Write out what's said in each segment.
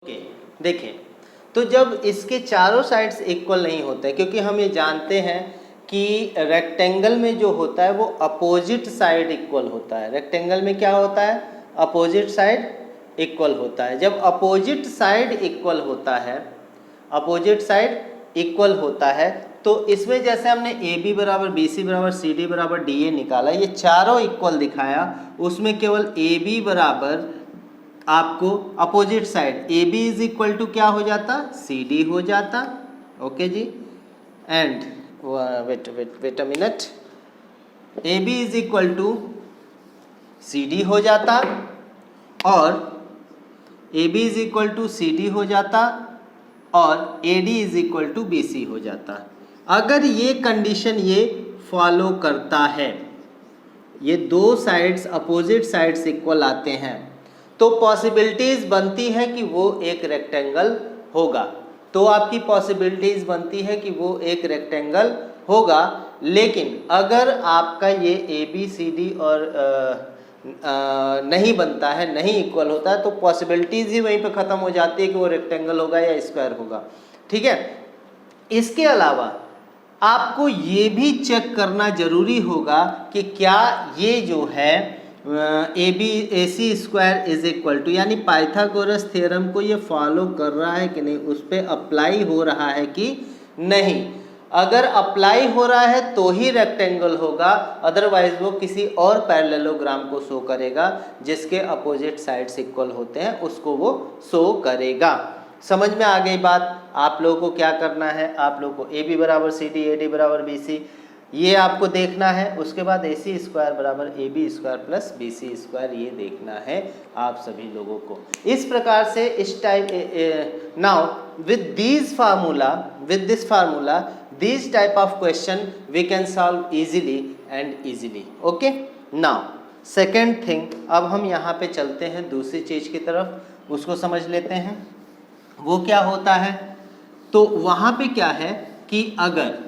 Okay, देखें तो जब इसके चारों साइड्स इक्वल नहीं होते, क्योंकि हम ये जानते हैं कि रेक्टेंगल में जो होता है वो अपोजिट साइड इक्वल होता है। रेक्टेंगल में क्या होता है? अपोजिट साइड इक्वल होता है। जब अपोजिट साइड इक्वल होता है, अपोजिट साइड इक्वल होता है, तो इसमें जैसे हमने ए बी बराबर बी सी बराबर सी डी बराबर डी ए निकाला, ये चारों इक्वल दिखाया, उसमें केवल ए बी बराबर आपको opposite side A B is equal to क्या हो जाता? सी डी हो जाता। ओके जी, and wait a minute, A B is equal to C D हो जाता और A B is equal to C D हो जाता और A D is equal to B C हो जाता। अगर ये कंडीशन ये फॉलो करता है, ये दो साइड्स अपोजिट साइड्स इक्वल आते हैं, तो पॉसिबिलिटीज़ बनती है कि वो एक रेक्टेंगल होगा। तो आपकी पॉसिबिलिटीज़ बनती है कि वो एक रेक्टेंगल होगा। लेकिन अगर आपका ये ए बी सी डी और नहीं बनता है, नहीं इक्वल होता है, तो पॉसिबिलिटीज़ ही वहीं पे ख़त्म हो जाती है कि वो रेक्टेंगल होगा या स्क्वायर होगा। ठीक है, इसके अलावा आपको ये भी चेक करना ज़रूरी होगा कि क्या ये जो है A B A C square is equal to, यानी पाइथागोरस थ्योरम को ये फॉलो कर रहा है कि नहीं, उस पर अप्लाई हो रहा है कि नहीं। अगर अप्लाई हो रहा है तो ही रेक्टेंगल होगा, अदरवाइज वो किसी और पैरेललोग्राम को शो करेगा जिसके अपोजिट साइड्स इक्वल होते हैं, उसको वो शो करेगा। समझ में आ गई बात? आप लोगों को क्या करना है, आप लोगों को ए बी बराबर सी डी, ए डी बराबर बी सी, ये आपको देखना है। उसके बाद ए सी स्क्वायर बराबर A B square plus B C square, ये देखना है आप सभी लोगों को। इस प्रकार से इस type now with this formula this type of question we can solve easily and easily. Okay, now second thing, अब हम यहाँ पे चलते हैं दूसरी चीज़ की तरफ, उसको समझ लेते हैं। वो क्या होता है? तो वहाँ पे क्या है कि अगर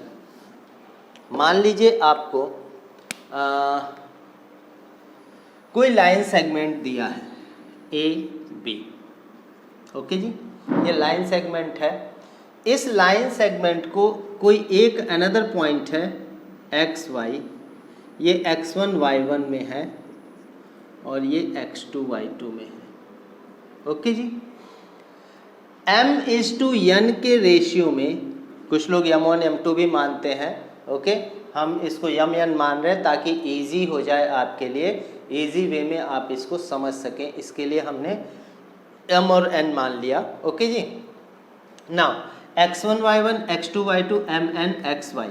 मान लीजिए आपको कोई लाइन सेगमेंट दिया है ए बी, ओके जी, ये लाइन सेगमेंट है। इस लाइन सेगमेंट को कोई एक अनदर पॉइंट है एक्स वाई, ये x1 y1 में है और ये x2 y2 में है। ओके जी, m/n के रेशियो में, कुछ लोग m1 m2 भी मानते हैं। ओके, हम इसको mn मान रहे हैं ताकि इजी हो जाए आपके लिए, इजी वे में आप इसको समझ सकें, इसके लिए हमने m और n मान लिया। ओके जी, now x1 y1 x2 y2 mn xy,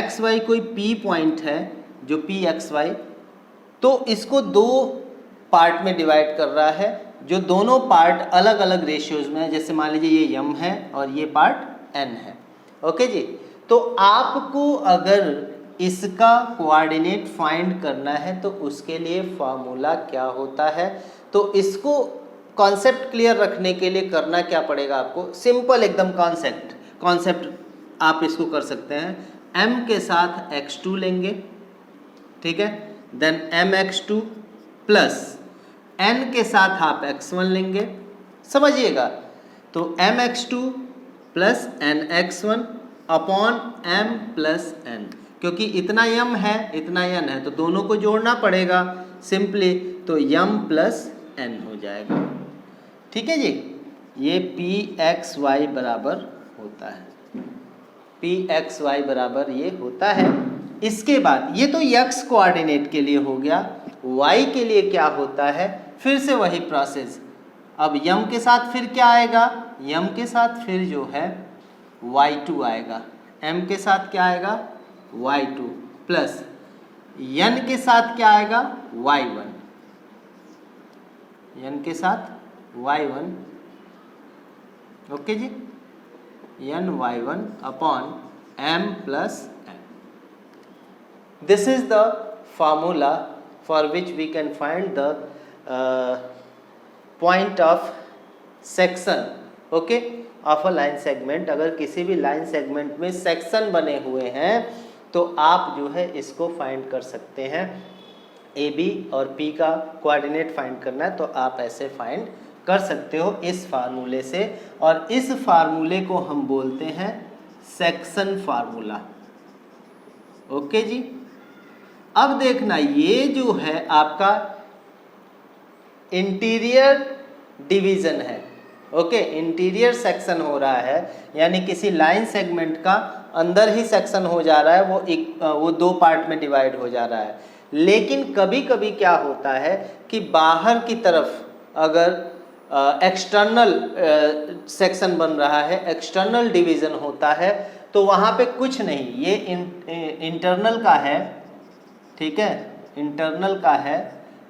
xy कोई p पॉइंट है जो p xy, तो इसको दो पार्ट में डिवाइड कर रहा है, जो दोनों पार्ट अलग अलग रेशियोज में है। जैसे मान लीजिए ये m है और ये पार्ट n है। ओके जी, तो आपको अगर इसका कोऑर्डिनेट फाइंड करना है तो उसके लिए फार्मूला क्या होता है, तो इसको कॉन्सेप्ट क्लियर रखने के लिए करना क्या पड़ेगा आपको? सिंपल एकदम कॉन्सेप्ट आप इसको कर सकते हैं। m के साथ x2 लेंगे, ठीक है, देन mx2 प्लस n के साथ आप x1 लेंगे, समझिएगा। तो mx2 plus nx1 upon m plus n, क्योंकि इतना m है इतना n है तो दोनों को जोड़ना पड़ेगा सिंपली, तो m प्लस n हो जाएगा। ठीक है जी, ये pxy बराबर होता है, pxy बराबर ये होता है। इसके बाद ये तो x कोऑर्डिनेट के लिए हो गया, y के लिए क्या होता है? फिर से वही प्रोसेस। अब m के साथ फिर क्या आएगा? m के साथ फिर जो है y2 आएगा, m के साथ क्या आएगा? y2 प्लस n के साथ क्या आएगा? y1, n के साथ y1, ओके जी, n y1 upon m plus n। This is the formula for which we can find the point of section, okay, of a line segment. अगर किसी भी लाइन सेगमेंट में सेक्शन बने हुए हैं तो आप जो है इसको फाइंड कर सकते हैं। ए बी और पी का कोऑर्डिनेट फाइंड करना है तो आप ऐसे फाइंड कर सकते हो इस फार्मूले से, और इस फार्मूले को हम बोलते हैं सेक्शन फार्मूला। ओके जी। अब देखना, ये जो है आपका इंटीरियर डिवीजन है। ओके, इंटीरियर सेक्शन हो रहा है, यानी किसी लाइन सेगमेंट का अंदर ही सेक्शन हो जा रहा है, वो दो पार्ट में डिवाइड हो जा रहा है। लेकिन कभी कभी क्या होता है कि बाहर की तरफ अगर एक्सटर्नल सेक्शन बन रहा है, एक्सटर्नल डिवीजन होता है, तो वहाँ पे कुछ नहीं, ये इंटरनल का है, ठीक है, इंटरनल का है,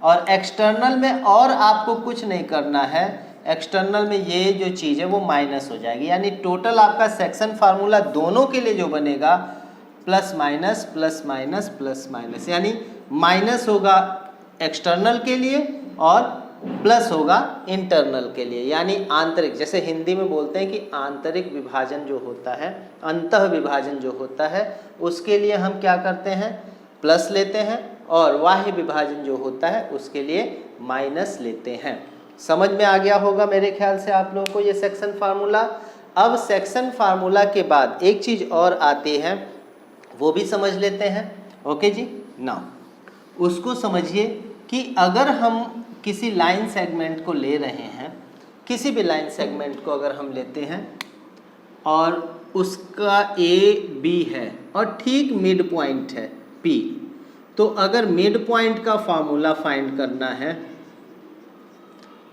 और एक्सटर्नल में और आपको कुछ नहीं करना है, एक्सटर्नल में ये जो चीज़ है वो माइनस हो जाएगी। यानी टोटल आपका सेक्शन फार्मूला दोनों के लिए जो बनेगा plus minus plus minus plus minus, यानी माइनस होगा एक्सटर्नल के लिए और प्लस होगा इंटरनल के लिए, यानी आंतरिक, जैसे हिंदी में बोलते हैं कि आंतरिक विभाजन जो होता है, अंतः विभाजन जो होता है, उसके लिए हम क्या करते हैं, प्लस लेते हैं, और बाह्य विभाजन जो होता है उसके लिए माइनस लेते हैं। समझ में आ गया होगा मेरे ख्याल से आप लोगों को ये सेक्शन फार्मूला। अब सेक्शन फार्मूला के बाद एक चीज़ और आती है, वो भी समझ लेते हैं। ओके जी, नाउ उसको समझिए कि अगर हम किसी लाइन सेगमेंट को ले रहे हैं, किसी भी लाइन सेगमेंट को अगर हम लेते हैं और उसका ए बी है और ठीक मिड पॉइंट है पी, तो अगर मिड पॉइंट का फार्मूला फाइंड करना है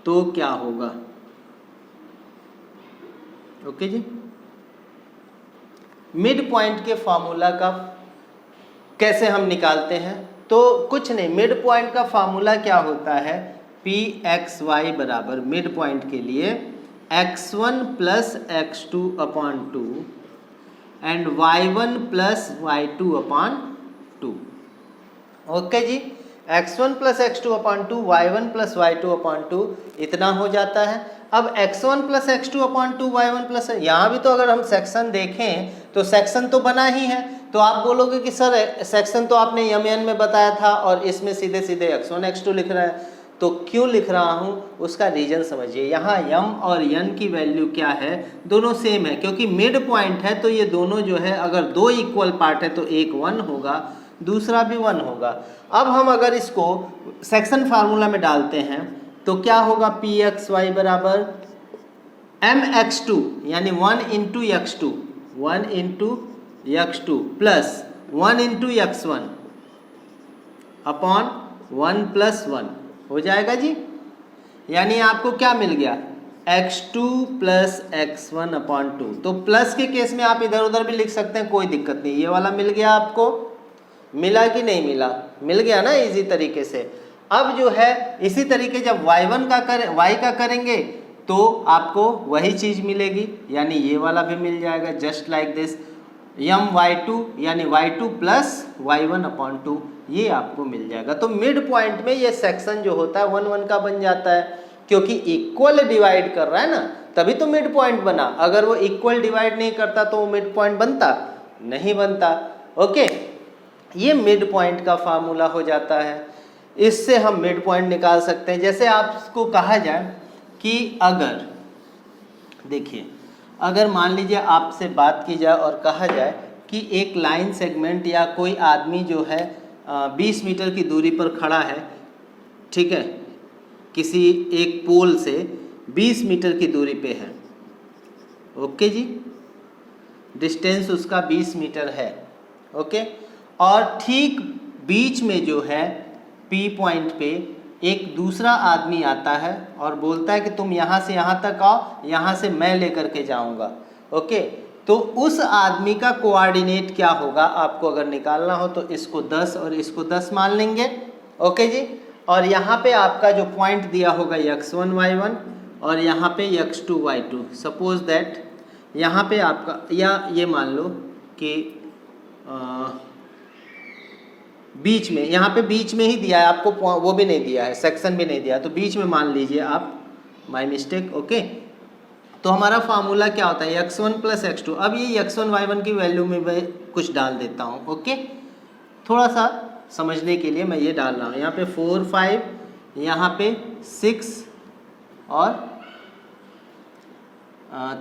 तो क्या होगा? ओके जी, मिड पॉइंट के फार्मूला का कैसे हम निकालते हैं? तो कुछ नहीं, मिड पॉइंट का फार्मूला क्या होता है, पी एक्स वाई बराबर मिड पॉइंट के लिए x1 plus x2 upon 2 and y1 plus y2 upon 2। Okay जी, x1 plus x2 upon 2, y1 plus y2 upon 2, इतना हो जाता है। अब x1 plus x2 upon 2, y1 plus, यहाँ भी तो अगर हम सेक्शन देखें तो सेक्शन तो बना ही है, तो आप बोलोगे कि सर सेक्शन तो आपने यम में बताया था और इसमें सीधे सीधे x1 x2 लिख रहा है, तो क्यों लिख रहा हूँ उसका रीजन समझिए। यहाँ यम और यन की वैल्यू क्या है, दोनों सेम है, क्योंकि मिड पॉइंट है तो ये दोनों जो है अगर दो इक्वल पार्ट है तो एक 1 होगा, दूसरा भी 1 होगा। अब हम अगर इसको सेक्शन फार्मूला में डालते हैं तो क्या होगा, पी एक्स वाई बराबर एम एक्स टू, यानी 1 into X two, 1 into X two plus 1 into X one upon 1 plus 1 हो जाएगा जी। यानी आपको क्या मिल गया, x2 प्लस x1 अपॉन 2। तो प्लस के केस में आप इधर उधर भी लिख सकते हैं, कोई दिक्कत नहीं। ये वाला मिल गया आपको, मिला कि नहीं मिला, मिल गया ना इजी तरीके से। अब जो है इसी तरीके जब y1 का y का करेंगे तो आपको वही चीज़ मिलेगी, यानी ये वाला भी मिल जाएगा, just like this Yama y2 यानी y2 प्लस y1 अपॉन 2, ये आपको मिल जाएगा। तो मिड पॉइंट में ये सेक्शन जो होता है 1 1 का बन जाता है, क्योंकि इक्वल डिवाइड कर रहा है ना, तभी तो मिड पॉइंट बना। अगर वो इक्वल डिवाइड नहीं करता तो वो मिड पॉइंट बनता नहीं बनता। ओके, ये मिड पॉइंट का फार्मूला हो जाता है, इससे हम मिड पॉइंट निकाल सकते हैं। जैसे आपको कहा जाए कि अगर देखिए, अगर मान लीजिए आपसे बात की जाए और कहा जाए कि एक लाइन सेगमेंट या कोई आदमी जो है 20 मीटर की दूरी पर खड़ा है, ठीक है, किसी एक पोल से 20 मीटर की दूरी पे है। ओके जी, डिस्टेंस उसका 20 मीटर है। ओके, और ठीक बीच में जो है पी पॉइंट पे एक दूसरा आदमी आता है और बोलता है कि तुम यहाँ से यहाँ तक आओ, यहाँ से मैं लेकर के जाऊँगा। ओके, तो उस आदमी का कोऑर्डिनेट क्या होगा आपको अगर निकालना हो, तो इसको 10 और इसको 10 मान लेंगे। ओके जी, और यहाँ पे आपका जो पॉइंट दिया होगा x1 y1 और यहाँ पे x2 y2। सपोज दैट यहाँ पे आपका, या ये मान लो कि बीच में, यहाँ पे बीच में ही दिया है आपको, वो भी नहीं दिया है, सेक्शन भी नहीं दिया, तो बीच में मान लीजिए आप, माय मिस्टेक। ओके, तो हमारा फार्मूला क्या होता है, x1 प्लस x2। अब ये x1 y1 की वैल्यू में मैं कुछ डाल देता हूँ। ओके, थोड़ा सा समझने के लिए मैं ये डाल रहा हूँ, यहाँ पे 4 5, यहाँ पे 6 और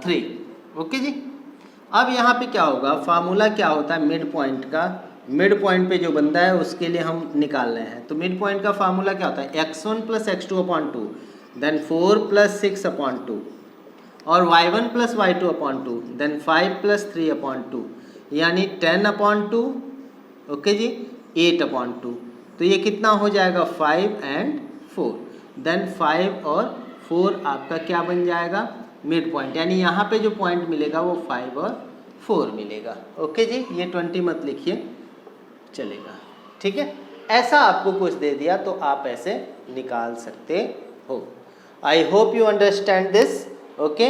3। ओके जी। अब यहाँ पे क्या होगा, फार्मूला क्या होता है मिड पॉइंट का, मिड पॉइंट पे जो बंदा है उसके लिए हम निकाल रहे हैं। तो मिड पॉइंट का फार्मूला क्या होता है, x1 plus x2 upon 2, then 4 plus 6 upon 2, और y1 plus y2 upon 2, then 5 plus 3 upon 2, यानी 10 अपॉन 2, ओके जी, 8 अपॉन 2। तो ये कितना हो जाएगा, 5 एंड 4, देन 5 और 4 आपका क्या बन जाएगा, मिड पॉइंट, यानी यहाँ पे जो पॉइंट मिलेगा वो 5 और 4 मिलेगा। ओके जी, ये 20 मत लिखिए, चलेगा, ठीक है। ऐसा आपको कुछ दे दिया तो आप ऐसे निकाल सकते हो। I hope you understand this. Okay,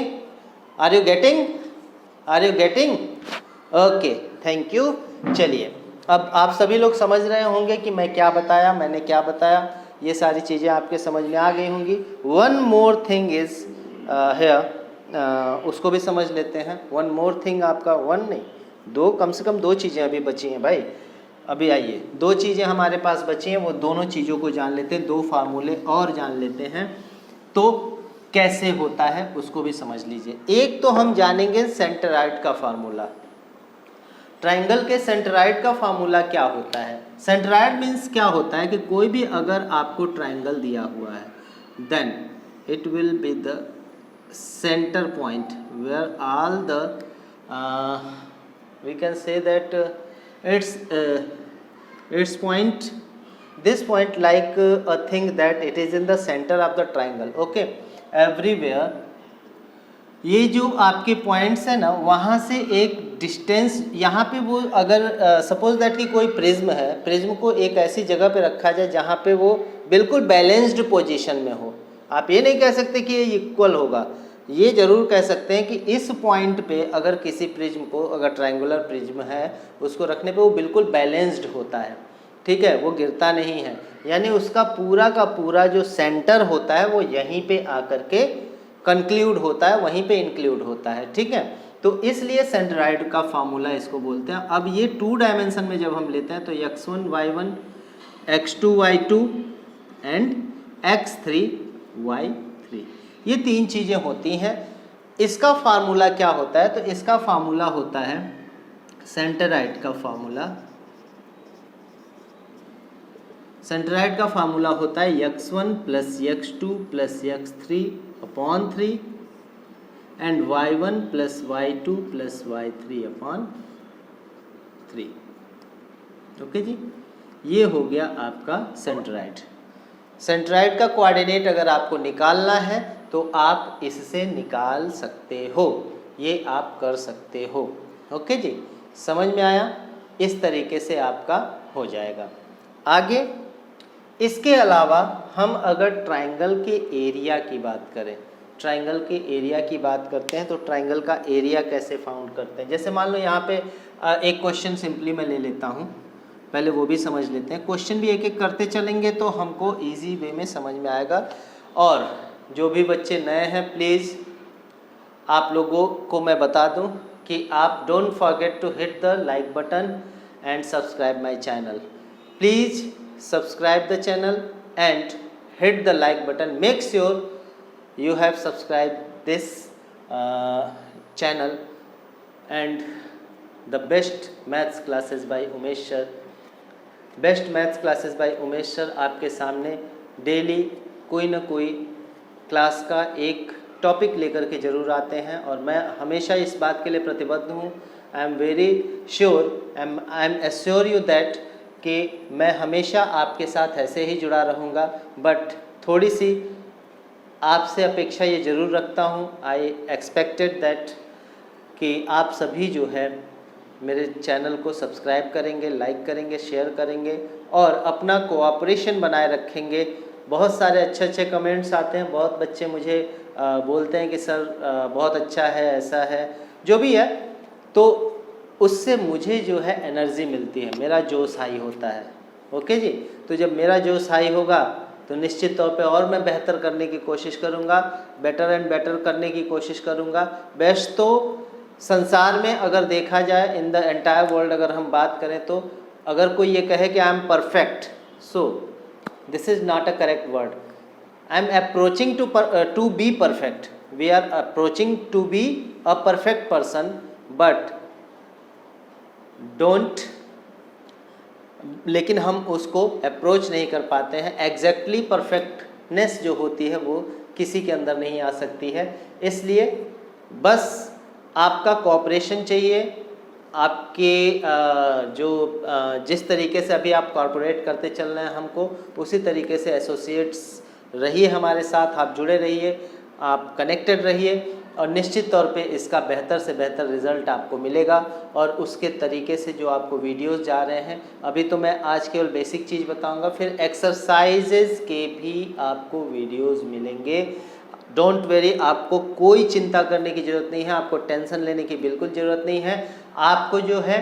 are you getting, are you getting? Okay, thank you. चलिए, अब आप सभी लोग समझ रहे होंगे कि मैं क्या बताया, मैंने क्या बताया, ये सारी चीज़ें आपके समझ में आ गई होंगी। One more thing is here, उसको भी समझ लेते हैं। वन मोर थिंग, आपका वन नहीं, दो, कम से कम 2 चीज़ें अभी बची हैं भाई। अभी आइए, 2 चीज़ें हमारे पास बची हैं, वो दोनों चीज़ों को जान लेते हैं, 2 फार्मूले और जान लेते हैं। तो कैसे होता है उसको भी समझ लीजिए। एक तो हम जानेंगे सेंटराइड का फार्मूला। ट्राइंगल के सेंटराइड का फार्मूला क्या होता है? सेंटराइड मीन्स क्या होता है कि कोई भी अगर आपको ट्राइंगल दिया हुआ है, then it will be the center point where all the we can say that its point, this point like a thing that it is in the center of the triangle. Okay, everywhere ये जो आपके points है ना, वहाँ से एक distance, यहाँ पे वो अगर सपोज दैट कि कोई प्रिज्म है, प्रिज्म को एक ऐसी जगह पे रखा जाए जहाँ पे वो बिल्कुल बैलेंस्ड पोजीशन में हो। आप ये नहीं कह सकते कि ये इक्वल होगा, ये जरूर कह सकते हैं कि इस पॉइंट पे अगर किसी प्रिज्म को, अगर ट्रायंगुलर प्रिज्म है, उसको रखने पे वो बिल्कुल बैलेंस्ड होता है, ठीक है, वो गिरता नहीं है, यानी उसका पूरा का पूरा जो सेंटर होता है वो यहीं पे आकर के कंक्लूड होता है, वहीं पे इंक्लूड होता है, ठीक है। तो इसलिए सेंटराइड का फार्मूला इसको बोलते हैं। अब ये 2 डायमेंशन में जब हम लेते हैं तो x1 y1, x2 y2 and x3 y3, ये 3 चीज़ें होती हैं। इसका फार्मूला क्या होता है? तो इसका फार्मूला होता है, सेंटराइड का फार्मूला, सेंटराइड का फार्मूला होता है x1 plus x2 plus x3 upon 3 and y1 plus y2 plus y3 upon 3। Okay जी, ये हो गया आपका सेंटराइड। सेंटराइड का कोऑर्डिनेट अगर आपको निकालना है तो आप इससे निकाल सकते हो, ये आप कर सकते हो। ओके जी, समझ में आया? इस तरीके से आपका हो जाएगा। आगे इसके अलावा हम अगर ट्राइंगल के एरिया की बात करें, ट्राइंगल के एरिया की बात करते हैं तो ट्राइंगल का एरिया कैसे फाउंड करते हैं। जैसे मान लो यहाँ पे एक क्वेश्चन सिंपली मैं ले लेता हूँ, पहले वो भी समझ लेते हैं। क्वेश्चन भी एक एक करते चलेंगे तो हमको इजी वे में समझ में आएगा। और जो भी बच्चे नए हैं, प्लीज़ आप लोगों को मैं बता दूं कि आप don't forget to hit the like button and subscribe my channel. Please subscribe the channel and hit the like button. Make sure you have subscribed this channel and the best maths classes by Umesh sir, best maths classes by Umesh sir आपके सामने daily कोई ना कोई class का एक topic लेकर के ज़रूर आते हैं और मैं हमेशा इस बात के लिए प्रतिबद्ध हूँ। I am very sure, I am assure you that कि मैं हमेशा आपके साथ ऐसे ही जुड़ा रहूँगा, बट थोड़ी सी आपसे अपेक्षा ये ज़रूर रखता हूँ। आई एक्सपेक्टेड दैट कि आप सभी जो है मेरे चैनल को सब्सक्राइब करेंगे, लाइक करेंगे, शेयर करेंगे और अपना कोऑपरेशन बनाए रखेंगे। बहुत सारे अच्छे अच्छे कमेंट्स आते हैं, बहुत बच्चे मुझे बोलते हैं कि सर बहुत अच्छा है, ऐसा है, जो भी है, तो उससे मुझे जो है एनर्जी मिलती है, मेरा जोश हाई होता है। ओके जी, तो जब मेरा जोश हाई होगा तो निश्चित तौर पे और मैं बेहतर करने की कोशिश करूँगा, बेटर एंड बेटर करने की कोशिश करूँगा। बेस्ट तो संसार में अगर देखा जाए, इन द एंटायर वर्ल्ड अगर हम बात करें, तो अगर कोई ये कहे कि I am perfect, so this is not a correct word. I am approaching to be perfect, we are approaching to be a perfect person, but don't, लेकिन हम उसको अप्रोच नहीं कर पाते हैं। एग्जैक्टली परफेक्टनेस जो होती है वो किसी के अंदर नहीं आ सकती है। इसलिए बस आपका कोऑपरेशन चाहिए। आपके जिस तरीके से अभी आप कॉर्पोरेट करते चल रहे हैं हमको, उसी तरीके से एसोसिएट्स रहिए हमारे साथ, आप जुड़े रहिए, आप कनेक्टेड रहिए, और निश्चित तौर पे इसका बेहतर से बेहतर रिज़ल्ट आपको मिलेगा। और उसके तरीके से जो आपको वीडियोस जा रहे हैं, अभी तो मैं आज केवल बेसिक चीज़ बताऊंगा, फिर एक्सरसाइजेज के भी आपको वीडियोस मिलेंगे। डोंट वेरी, आपको कोई चिंता करने की ज़रूरत नहीं है, आपको टेंशन लेने की बिल्कुल ज़रूरत नहीं है। आपको जो है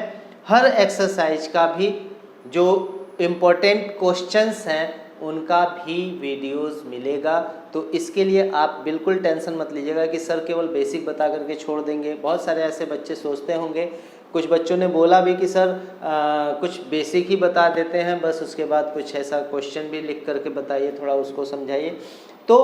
हर एक्सरसाइज का भी जो इम्पोर्टेंट क्वेश्चंस हैं उनका भी वीडियोस मिलेगा। तो इसके लिए आप बिल्कुल टेंशन मत लीजिएगा कि सर केवल बेसिक बता करके छोड़ देंगे। बहुत सारे ऐसे बच्चे सोचते होंगे, कुछ बच्चों ने बोला भी कि सर कुछ बेसिक ही बता देते हैं, बस उसके बाद कुछ ऐसा क्वेश्चन भी लिख करके बताइए, थोड़ा उसको समझाइए। तो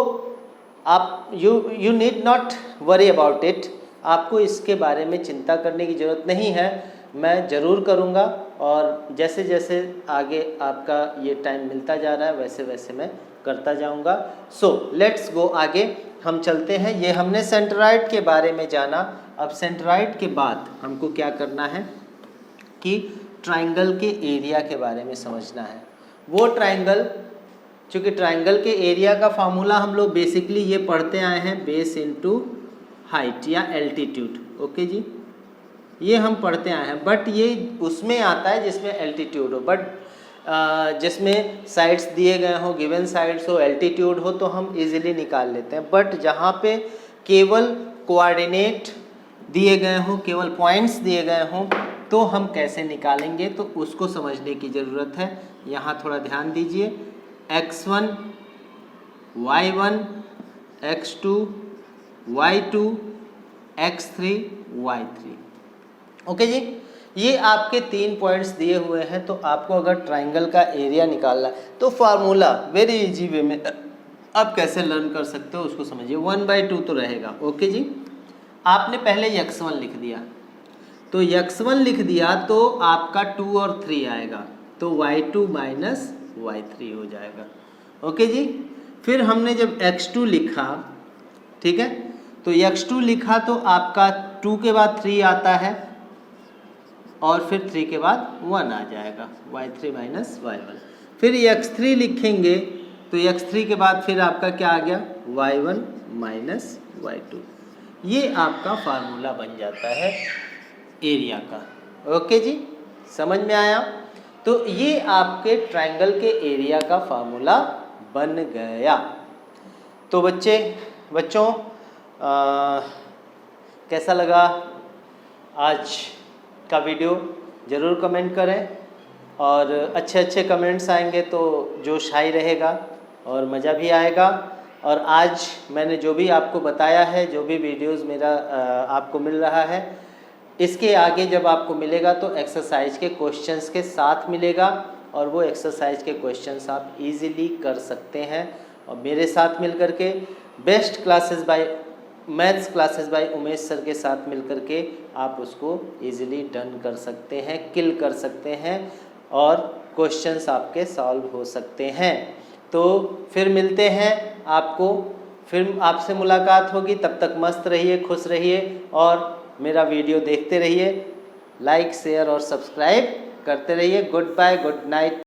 आप you need not worry about it, आपको इसके बारे में चिंता करने की ज़रूरत नहीं है। मैं ज़रूर करूँगा, और जैसे जैसे आगे आपका ये टाइम मिलता जा रहा है वैसे वैसे मैं करता जाऊँगा। सो लेट्स गो, आगे हम चलते हैं। ये हमने सेंट्रॉइड के बारे में जाना। अब सेंट्रॉइड के बाद हमको क्या करना है कि ट्राइंगल के एरिया के बारे में समझना है। वो ट्राइंगल, चूँकि ट्राइंगल के एरिया का फार्मूला हम लोग बेसिकली ये पढ़ते आए हैं, बेस इनटू हाइट या एल्टीट्यूड। ओके जी, ये हम पढ़ते आए हैं, बट ये उसमें आता है जिसमें एल्टीट्यूड हो, बट जिसमें साइड्स दिए गए हों, गिवन साइड्स हो, एल्टीट्यूड हो, तो हम इजीली निकाल लेते हैं। बट जहाँ पे केवल कोऑर्डिनेट दिए गए हों, केवल पॉइंट्स दिए गए हों, तो हम कैसे निकालेंगे, तो उसको समझने की ज़रूरत है। यहाँ थोड़ा ध्यान दीजिए। x1 y1 x2 y2 x3 y3। Okay जी, ये आपके 3 पॉइंट्स दिए हुए हैं। तो आपको अगर ट्राइंगल का एरिया निकालना है तो फार्मूला वेरी इजी वे में आप कैसे लर्न कर सकते हो उसको समझिए। 1/2 तो रहेगा। ओके जी, आपने पहले x1 लिख दिया, तो x1 लिख दिया तो आपका 2 और 3 आएगा, तो y2 माइनस y3 हो जाएगा। ओके जी, फिर हमने जब x2 लिखा, ठीक है, तो x2 लिखा तो आपका 2 के बाद 3 आता है, और फिर 3 के बाद 1 आ जाएगा, y3 माइनस y1। फिर x3 लिखेंगे तो x3 के बाद फिर आपका क्या आ गया, y1 माइनस y2। ये आपका फार्मूला बन जाता है एरिया का। ओके जी, समझ में आया? तो ये आपके ट्रायंगल के एरिया का फार्मूला बन गया। तो बच्चों कैसा लगा आज का वीडियो? ज़रूर कमेंट करें, और अच्छे अच्छे कमेंट्स आएंगे तो जोश हाई रहेगा और मज़ा भी आएगा। और आज मैंने जो भी आपको बताया है, जो भी वीडियोस मेरा आपको मिल रहा है, इसके आगे जब आपको मिलेगा तो एक्सरसाइज के क्वेश्चंस के साथ मिलेगा, और वो एक्सरसाइज के क्वेश्चंस आप इजीली कर सकते हैं। और मेरे साथ मिल कर के best classes bye maths classes bye Umesh sir के साथ मिल कर के आप उसको इजीली डन कर सकते हैं, किल कर सकते हैं, और क्वेश्चंस आपके सॉल्व हो सकते हैं। तो फिर मिलते हैं आपको, फिर आपसे मुलाकात होगी। तब तक मस्त रहिए, खुश रहिए, और मेरा वीडियो देखते रहिए, लाइक शेयर और सब्सक्राइब करते रहिए। Good bye, good night.